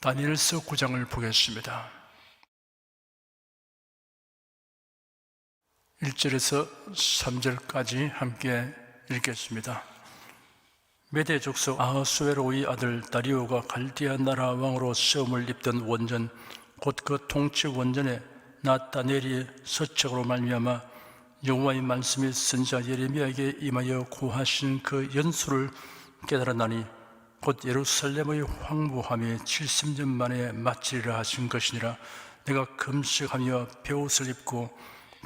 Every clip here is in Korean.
다니엘서 9장을 보겠습니다. 1절에서 3절까지 함께 읽겠습니다. 메대 족속 아하수에로의 아들 다리오가 갈디아 나라 왕으로 시험을 입던 원전 곧 그 통치 원전에 나 다니엘이 서책으로 말미암아 여호와의 말씀이 선지자 예레미야에게 임하여 고하신 그 연수를 깨달았나니 곧 예루살렘의 황무함이 70년 만에 마치리라 하신 것이니라. 내가 금식하며 베옷을 입고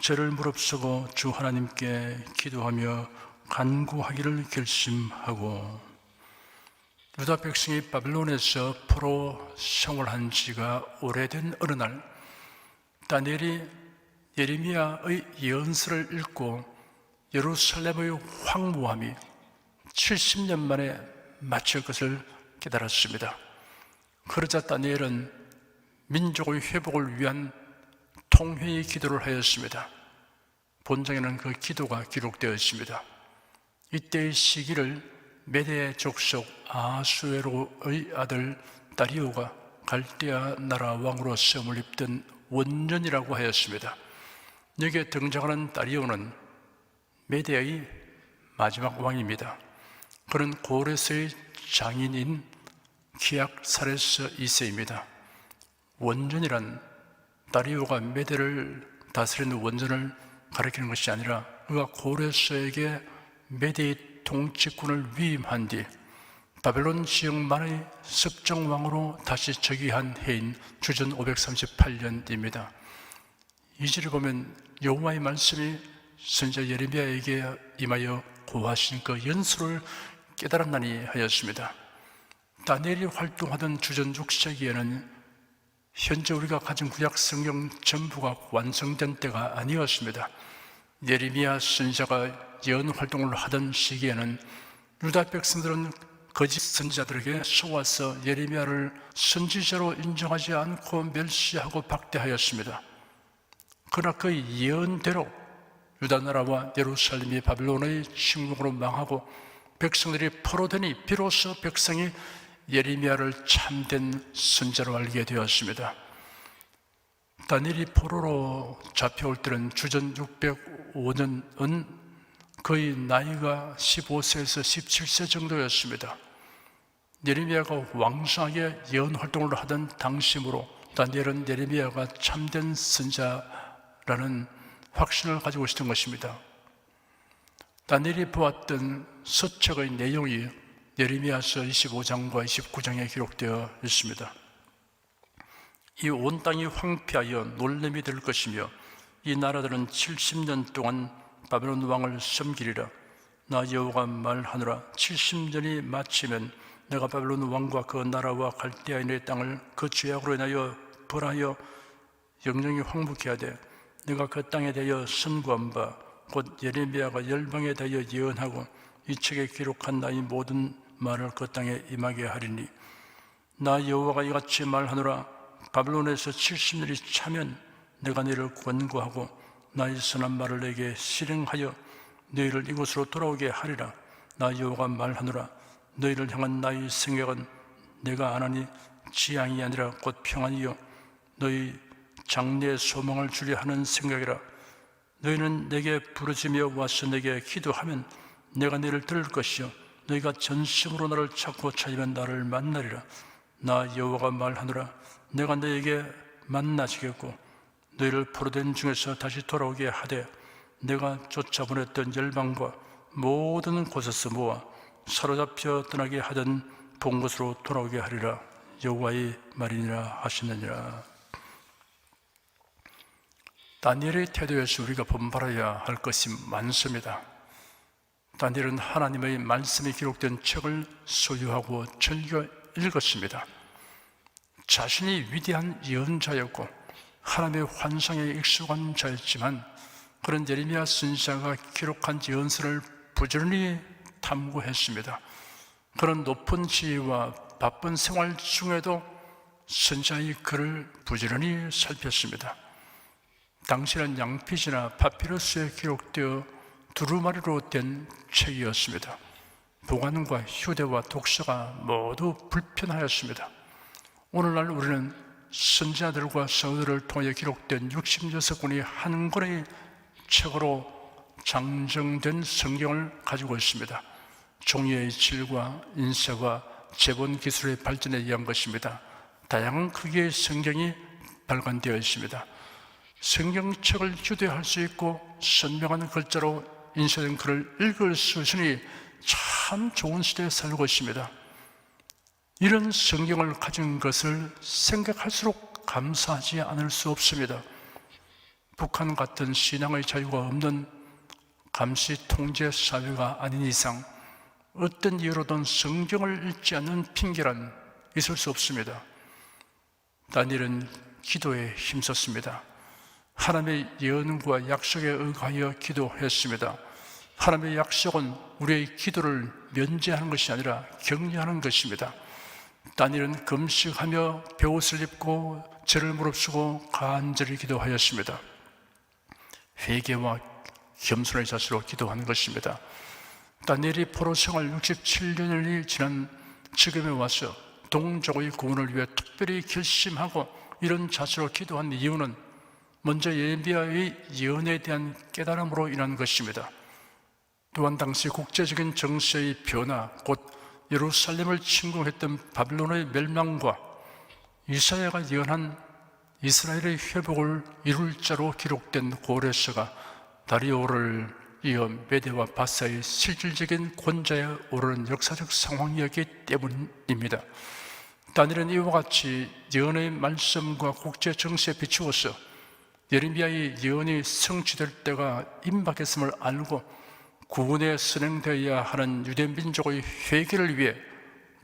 저를 무릅쓰고 주 하나님께 기도하며 간구하기를 결심하고, 유다 백성이 바벨론에서 포로 생활한 지가 오래된 어느 날 다니엘이 예레미야의 예언서를 읽고 예루살렘의 황무함이 70년 만에 마칠 것을 깨달았습니다. 그러자 다니엘은 민족의 회복을 위한 통회의 기도를 하였습니다. 본장에는 그 기도가 기록되어 있습니다. 이때의 시기를 메대 족속 아하수에로의 아들 다리오가 갈대아 나라 왕으로 시험을 입던 원년이라고 하였습니다. 여기에 등장하는 다리오는 메대의 마지막 왕입니다. 그는 고레스의 장인인 기약사레스 2세입니다. 원전이란 다리오가 메대를 다스리는 원전을 가리키는 것이 아니라 그가 고레스에게 메대의 통치권을 위임한 뒤 바벨론 지역만의 습정왕으로 다시 즉위한 해인 주전 538년입니다. 이 절을 보면 여호와의 말씀이 선지자 예레미야에게 임하여 고하신 그 연수를 깨달았나니 하였습니다. 다니엘이 활동하던 주전 6세기에는 현재 우리가 가진 구약 성경 전부가 완성된 때가 아니었습니다. 예레미야 선지자가 예언 활동을 하던 시기에는 유다 백성들은 거짓 선지자들에게 속아서 예레미야를 선지자로 인정하지 않고 멸시하고 박대하였습니다. 그러나 그 예언대로 유다 나라와 예루살렘이 바벨론의 침공으로 망하고 백성들이 포로되니 비로소 백성이 예레미야를 참된 선지자로 알게 되었습니다. 다니엘이 포로로 잡혀올 때는 주전 605년은 거의 나이가 15세에서 17세 정도였습니다. 예레미야가 왕성하게 예언 활동을 하던 당시므로 다니엘은 예레미야가 참된 선지자라는 확신을 가지고 있었던 것입니다. 다니엘이 보았던 서책의 내용이 예레미야서 25장과 29장에 기록되어 있습니다. 이 온 땅이 황폐하여 놀림이 될 것이며 이 나라들은 70년 동안 바벨론 왕을 섬기리라. 나 여호와가 말하노라. 70년이 마치면 내가 바벨론 왕과 그 나라와 갈대아인의 땅을 그 죄악으로 인하여 벌하여 영영이 황무케 하되 내가 그 땅에 대하여 선고한 바 곧 예레미야가 열방에 대하여 예언하고 이 책에 기록한 나의 모든 말을 그 땅에 임하게 하리니 나 여호와가 이같이 말하노라. 바벨론에서 70년이 차면 내가 너희를 권고하고 나의 선한 말을 내게 실행하여 너희를 이곳으로 돌아오게 하리라. 나 여호와가 말하노라. 너희를 향한 나의 생각은 내가 안 하니 지향이 아니라 곧 평안이요 너희 장래의 소망을 주려 하는 생각이라. 너희는 내게 부르짖며 와서 내게 기도하면 내가 너희를 들을 것이요 너희가 전심으로 나를 찾고 찾으면 나를 만나리라. 나 여호와가 말하노라. 내가 너희에게 만나시겠고 너희를 포로된 중에서 다시 돌아오게 하되 내가 쫓아보냈던 열방과 모든 곳에서 모아 사로잡혀 떠나게 하던 본 곳으로 돌아오게 하리라. 여호와의 말이니라 하시느니라. 다니엘의 태도에서 우리가 본받아야 할 것이 많습니다. 다니엘은 하나님의 말씀이 기록된 책을 소유하고 즐겨 읽었습니다. 자신이 위대한 예언자였고 하나님의 환상에 익숙한 자였지만 그런 예레미야 선지자가 기록한 예언서를 부지런히 탐구했습니다. 그런 높은 지위와 바쁜 생활 중에도 선지자의 글을 부지런히 살폈습니다. 당시는 양피지나 파피루스에 기록되어 두루마리로 된 책이었습니다. 보관과 휴대와 독서가 모두 불편하였습니다. 오늘날 우리는 선지자들과 성도들을 통하여 기록된 66권의 한 권의 책으로 장정된 성경을 가지고 있습니다. 종이의 질과 인쇄와 제본 기술의 발전에 의한 것입니다. 다양한 크기의 성경이 발간되어 있습니다. 성경책을 휴대할 수 있고 선명한 글자로 인쇄된 글을 읽을 수 있으니 참 좋은 시대에 살고 있습니다. 이런 성경을 가진 것을 생각할수록 감사하지 않을 수 없습니다. 북한 같은 신앙의 자유가 없는 감시 통제 사회가 아닌 이상 어떤 이유로든 성경을 읽지 않는 핑계란 있을 수 없습니다. 다니엘은 기도에 힘썼습니다. 하나님의 예언과 약속에 의하여 기도했습니다. 하나님의 약속은 우리의 기도를 면제하는 것이 아니라 격려하는 것입니다. 다니엘은 금식하며 베옷을 입고 죄를 무릅쓰고 간절히 기도하였습니다. 회개와 겸손의 자세로 기도하는 것입니다. 다니엘이 포로 생활 67년이 지난 지금에 와서 동족의 구원을 위해 특별히 결심하고 이런 자세로 기도한 이유는 먼저 예레미야의 예언에 대한 깨달음으로 인한 것입니다. 또한 당시 국제적인 정세의 변화, 곧 예루살렘을 침공했던 바빌론의 멸망과 이사야가 예언한 이스라엘의 회복을 이룰 자로 기록된 고레스가 다리오를 이어 메대와 바사의 실질적인 권좌에 오르는 역사적 상황이었기 때문입니다. 다니엘은 이와 같이 예언의 말씀과 국제 정세에 비추어서 예레미야의 예언이 성취될 때가 임박했음을 알고 구원에 선행되어야 하는 유대 민족의 회개를 위해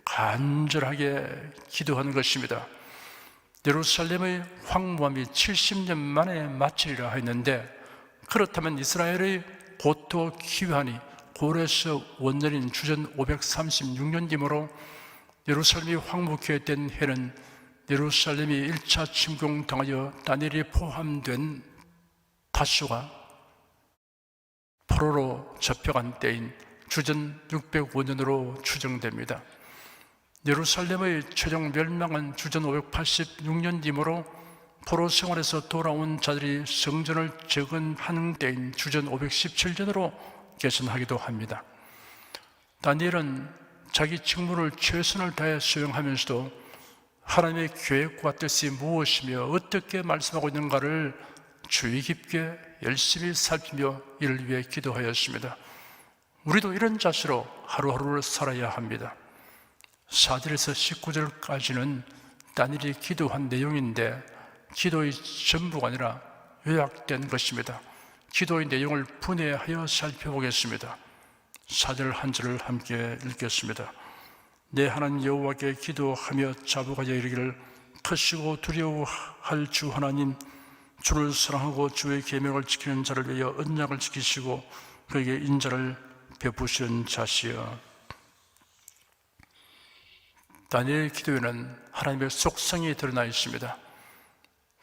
간절하게 기도하는 것입니다. 예루살렘의 황무함이 70년 만에 마치리라 했는데, 그렇다면 이스라엘의 고토 기환이 고레스 원년인 주전 536년이므로 예루살렘이 황무케 된 해는 예루살렘이 1차 침공당하여 다니엘이 포함된 다수가 포로로 잡혀간 때인 주전 605년으로 추정됩니다. 예루살렘의 최종 멸망은 주전 586년이므로 포로 생활에서 돌아온 자들이 성전을 재건하는 때인 주전 517년으로 개선하기도 합니다. 다니엘은 자기 직무를 최선을 다해 수행하면서도 하나님의 계획과 뜻이 무엇이며 어떻게 말씀하고 있는가를 주의 깊게 열심히 살피며 이를 위해 기도하였습니다. 우리도 이런 자세로 하루하루를 살아야 합니다. 4절에서 19절까지는 다니엘이 기도한 내용인데 기도의 전부가 아니라 요약된 것입니다. 기도의 내용을 분해하여 살펴보겠습니다. 4절 한 절을 함께 읽겠습니다. 내 하나님 여호와께 기도하며 자복하여 이르기를, 크시고 두려워할 주 하나님, 주를 사랑하고 주의 계명을 지키는 자를 위하여 언약을 지키시고 그에게 인자를 베푸시는 자시여. 다니엘의 기도에는 하나님의 속성이 드러나 있습니다.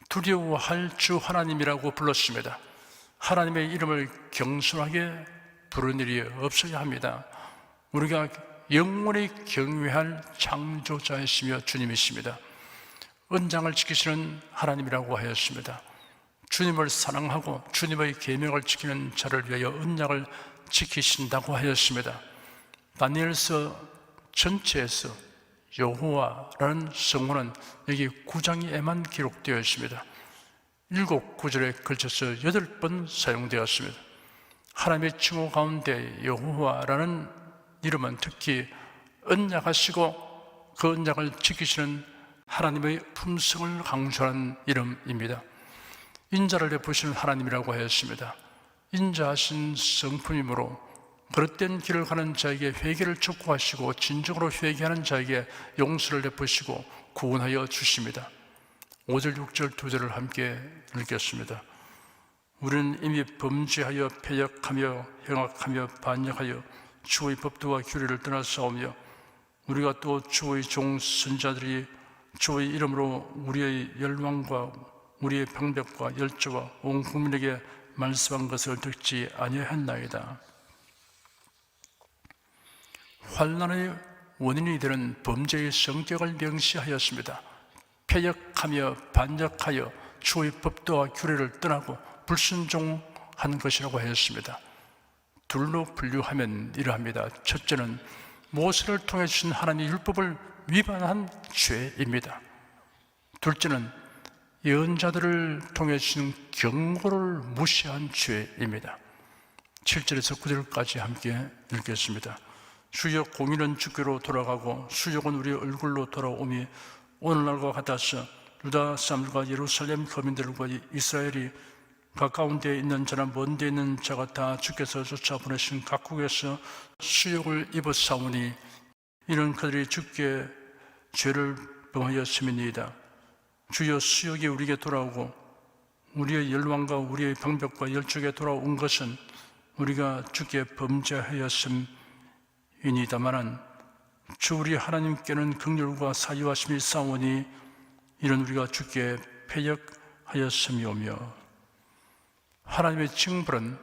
두려워할 주 하나님이라고 불렀습니다. 하나님의 이름을 경솔하게 부르는 일이 없어야 합니다. 우리가 영원히 경외할 창조자이시며 주님이십니다. 언장을 지키시는 하나님이라고 하였습니다. 주님을 사랑하고 주님의 계명을 지키는 자를 위하여 언약을 지키신다고 하였습니다. 다니엘서 전체에서 여호와라는 성호는 여기 9장에만 기록되어 있습니다. 7구절에 걸쳐서 8번 사용되었습니다. 하나님의 칭호 가운데 여호와라는 이름은 특히 언약하시고 그 언약을 지키시는 하나님의 품성을 강조하는 이름입니다. 인자를 베푸시는 하나님이라고 하였습니다. 인자하신 성품이므로 그릇된 길을 가는 자에게 회개를 촉구하시고 진정으로 회개하는 자에게 용서를 베푸시고 구원하여 주십니다. 5절 6절 2절을 함께 읽겠습니다. 우리는 이미 범죄하여 패역하며 행악하며 반역하여 주의 법도와 규례를 떠나 싸우며 우리가 또 주의 종 선자들이 주의 이름으로 우리의 열왕과 우리의 방백과 열조와 온 국민에게 말씀한 것을 듣지 아니하였나이다. 환난의 원인이 되는 범죄의 성격을 명시하였습니다. 패역하며 반역하여 주의 법도와 규례를 떠나고 불순종한 것이라고 하였습니다. 둘로 분류하면 이러합니다. 첫째는 모세를 통해 주신 하나님의 율법을 위반한 죄입니다. 둘째는 예언자들을 통해 주신 경고를 무시한 죄입니다. 7절에서 9절까지 함께 읽겠습니다. 주여, 공의는 주께로 돌아가고 수욕은 우리 얼굴로 돌아오미 오늘날과 같아서 유다 사람들과 예루살렘 거민들과 이스라엘이 가까운 데에 있는 자나 먼 데에 있는 자가 다 주께서 쫓아보내신 각국에서 수욕을 입었사오니 이는 그들이 주께 죄를 범하였음이니이다. 주여, 수욕이 우리에게 돌아오고 우리의 열왕과 우리의 방백과 열족에 돌아온 것은 우리가 주께 범죄하였음이니다마는 주 우리 하나님께는 긍휼과 사유하심이 싸우니 이는 우리가 주께 패역하였음이오며. 하나님의 징벌은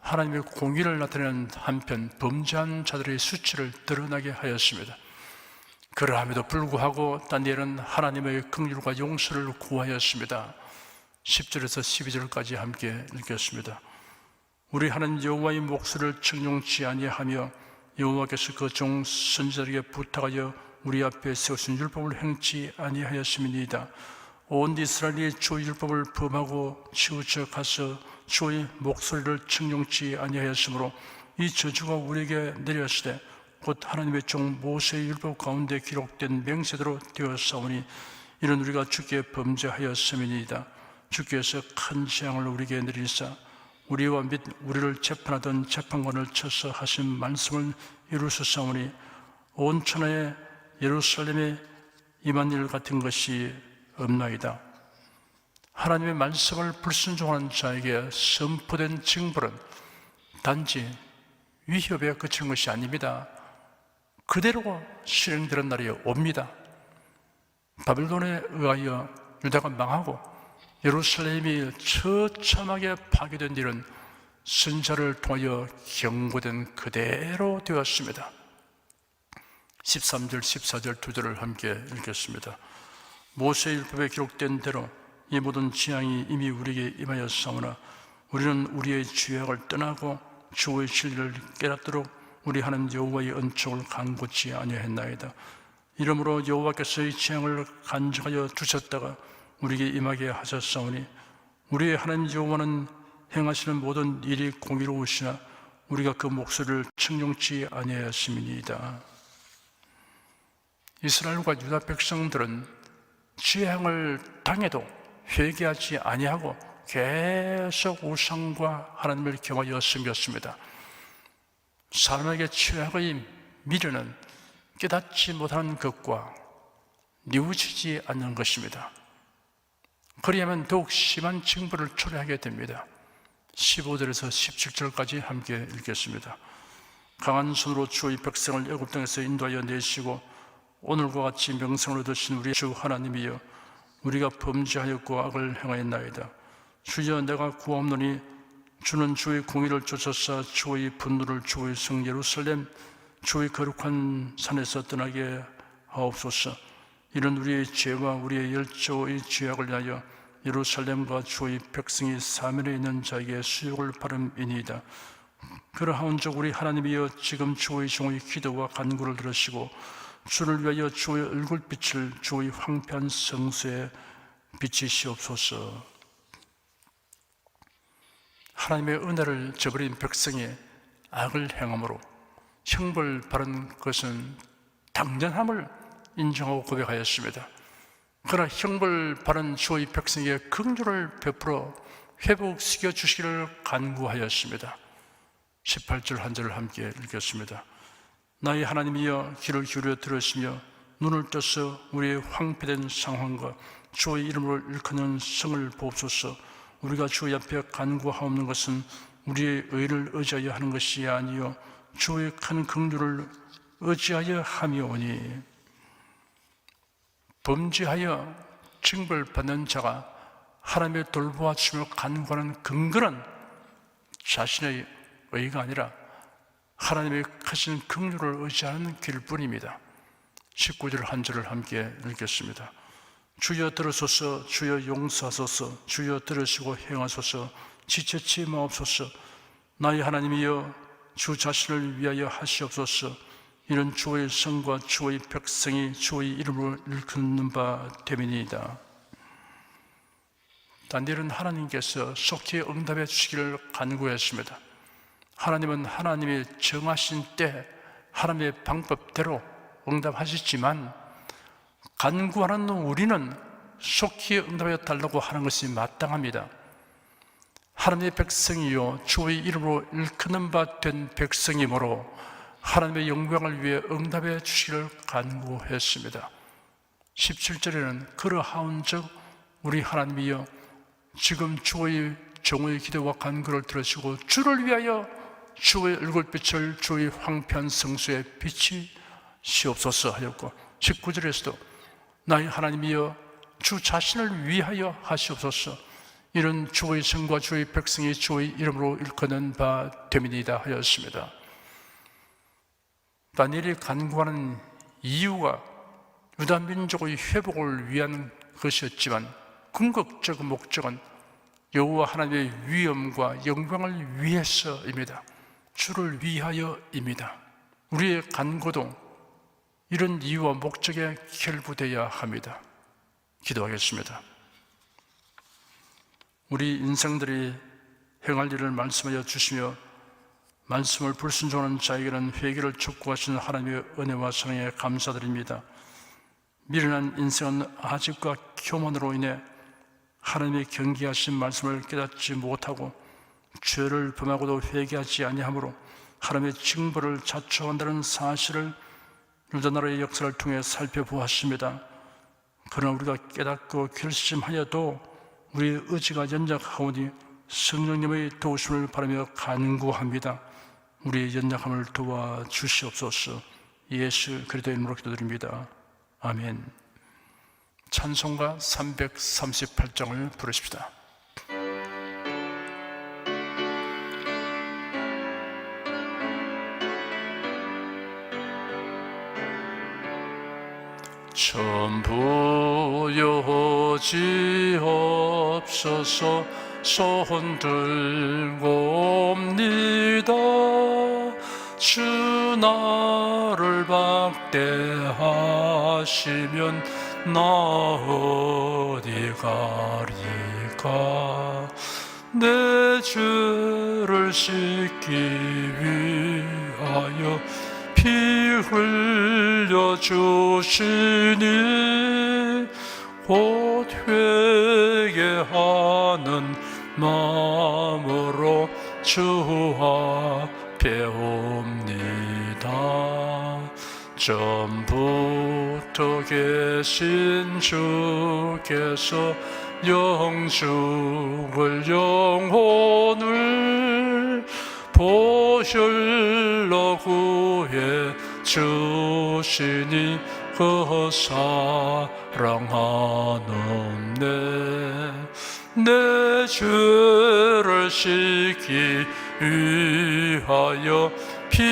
하나님의 공의를 나타내는 한편 범죄한 자들의 수치를 드러나게 하였습니다. 그러함에도 불구하고 다니엘은 하나님의 긍휼과 용서를 구하였습니다. 10절에서 12절까지 함께 읽겠습니다. 우리 하나님 여호와의 목소리를 청종치 아니하며 여호와께서 그 종 선지자에게 부탁하여 우리 앞에 세우신 율법을 행치 아니하였음이니이다. 온 이스라엘이 주의 율법을 범하고 치우쳐 가서 주의 목소리를 청종치 아니하였으므로 이 저주가 우리에게 내렸으되 곧 하나님의 종 모세의 율법 가운데 기록된 맹세대로 되었사오니 이는 우리가 주께 범죄하였음이니이다. 주께서 큰 재앙을 우리에게 내리사 우리와 및 우리를 재판하던 재판관을 쳐서 하신 말씀을 이루셨사오니 온 천하에 예루살렘에 임한 일 같은 것이 없나이다. 하나님의 말씀을 불순종하는 자에게 선포된 징벌은 단지 위협에 그치는 것이 아닙니다. 그대로 실행되는 날이 옵니다. 바벨론에 의하여 유다가 망하고 예루살렘이 처참하게 파괴된 일은 선지자를 통하여 경고된 그대로 되었습니다. 13절, 14절 두 절을 함께 읽겠습니다. 모세의 율법에 기록된 대로 이 모든 재앙이 이미 우리에게 임하였사오나 우리는 우리의 죄악을 떠나고 주의 진리를 깨닫도록 우리 하나님 여호와의 언총을 간고치 아니하였나이다. 이러므로 여호와께서 이 재앙을 간직하여 주셨다가 우리에게 임하게 하셨사오니 우리의 하나님 여호와는 행하시는 모든 일이 공의로우시나 우리가 그 목소리를 청종치 아니하였음이니이다. 이스라엘과 유다 백성들은 재앙을 당해도 회개하지 아니하고 계속 우상과 하나님을 경하여 섬겼습니다. 사람에게 죄악의 미련은 깨닫지 못하는 것과 뉘우치지 않는 것입니다. 그리하면 더욱 심한 징벌을 초래하게 됩니다. 15절에서 17절까지 함께 읽겠습니다. 강한 손으로 주의 백성을 애굽 땅에서 인도하여 내시고 오늘과 같이 명성을 얻으신 우리 주 하나님이여 우리가 범죄하였고 악을 행하였나이다. 주여, 내가 구하옵노니 주는 주의 공의를 쫓아서 주의 분노를 주의 성 예루살렘 주의 거룩한 산에서 떠나게 하옵소서. 이는 우리의 죄와 우리의 열조의 죄악을 위하여 예루살렘과 주의 백성이 사면에 있는 자에게 수욕을 바름이니이다. 그러하온즉 우리 하나님이여 지금 주의 종의 기도와 간구를 들으시고 주를 위하여 주의 얼굴빛을 주의 황폐한 성소에 비치시옵소서. 하나님의 은혜를 저버린 백성이 악을 행함으로 형벌 받은 것은 당연함을 인정하고 고백하였습니다. 그러나 형벌 받은 주의 백성에게 긍휼을 베풀어 회복시켜 주시기를 간구하였습니다. 18절 한 절을 함께 읽겠습니다. 나의 하나님이여 귀를 기울여 들으시며 눈을 떠서 우리의 황폐된 상황과 주의 이름으로 일컫는 성을 보옵소서. 우리가 주의 앞에 간구하옵는 것은 우리의 의를 의지하여 하는 것이 아니요 주의 큰 긍휼을 의지하여 함이오니. 범죄하여 징벌받는 자가 하나님의 돌보아 주며 간구하는 근거는 자신의 의가 아니라 하나님의 크신 긍휼을 의지하는 길뿐입니다. 19절 한 절을 함께 읽겠습니다. 주여 들으소서. 주여 용서하소서. 주여 들으시고 행하소서. 지체치 마옵소서. 나의 하나님이여 주 자신을 위하여 하시옵소서. 이는 주의 성과 주의 백성이 주의 이름으로 일컫는 바 됨이니이다. 다니엘은 하나님께서 속히 응답해 주시기를 간구했습니다. 하나님은 하나님이 정하신 때 하나님의 방법대로 응답하시지만 간구하는 우리는 속히 응답해 달라고 하는 것이 마땅합니다. 하나님의 백성이요 주의 이름으로 일컫는 바 된 백성이므로 하나님의 영광을 위해 응답해 주시기를 간구했습니다. 17절에는 그러하온즉 우리 하나님이여 지금 주의 종의 기도와 간구를 들으시고 주를 위하여 주의 얼굴빛을 주의 황폐한 성소에 비치시옵소서 하였고 19절에서도 나의 하나님이여 주 자신을 위하여 하시옵소서. 이는 주의 성과 주의 백성이 주의 이름으로 일컫는 바 됨이니이다 하였습니다. 다니엘이 간구하는 이유가 유다 민족의 회복을 위한 것이었지만 궁극적 목적은 여호와 하나님의 위엄과 영광을 위해서입니다. 주를 위하여입니다. 우리의 간구도 이런 이유와 목적에 결부되어야 합니다. 기도하겠습니다. 우리 인생들이 행할 일을 말씀하여 주시며 말씀을 불순종하는 자에게는 회개를 촉구하시는 하나님의 은혜와 사랑에 감사드립니다. 미련한 인생은 아집과 교만으로 인해 하나님의 경계하신 말씀을 깨닫지 못하고 죄를 범하고도 회개하지 아니하므로 하나님의 징벌을 자초한다는 사실을 유다나라의 역사를 통해 살펴보았습니다. 그러나 우리가 깨닫고 결심하여도 우리의 의지가 연약하오니 성령님의 도우심을 바라며 간구합니다. 우리의 연약함을 도와주시옵소서. 예수 그리스도의 이름으로 기도드립니다. 아멘. 찬송가 338장을 부르십시다. 전부 여지없어서 손 들고 옵니다. 주 나를 박대하시면 나 어디 가리까. 내 죄를 씻기 위하여 피 흘려 주시니 곧 회개하는 마음으로 주 앞에 옵니다. 전부터 계신 주께서 영죽을 영혼을 보혈로 구해 주시니 그 사랑하는데 내 죄를 씻기 위하여 피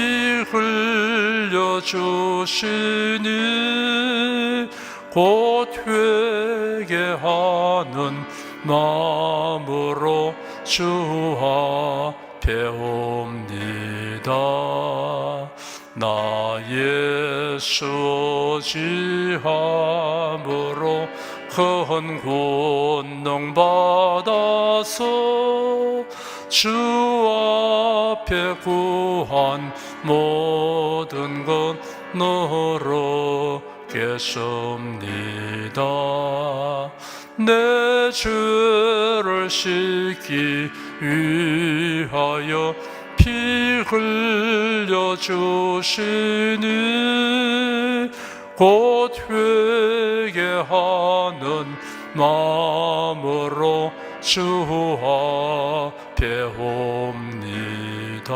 흘려 주시니 곧 회개하는 마음으로 주 앞에 옵니다. 나 예수 지함으로 큰 권능 받아서 주 앞에 구한 모든 것 너로 겠습니다. 내 죄를 씻기 위하여 피 흘려 주시니 곧 회개하는 마음으로 주 앞에 옵니다.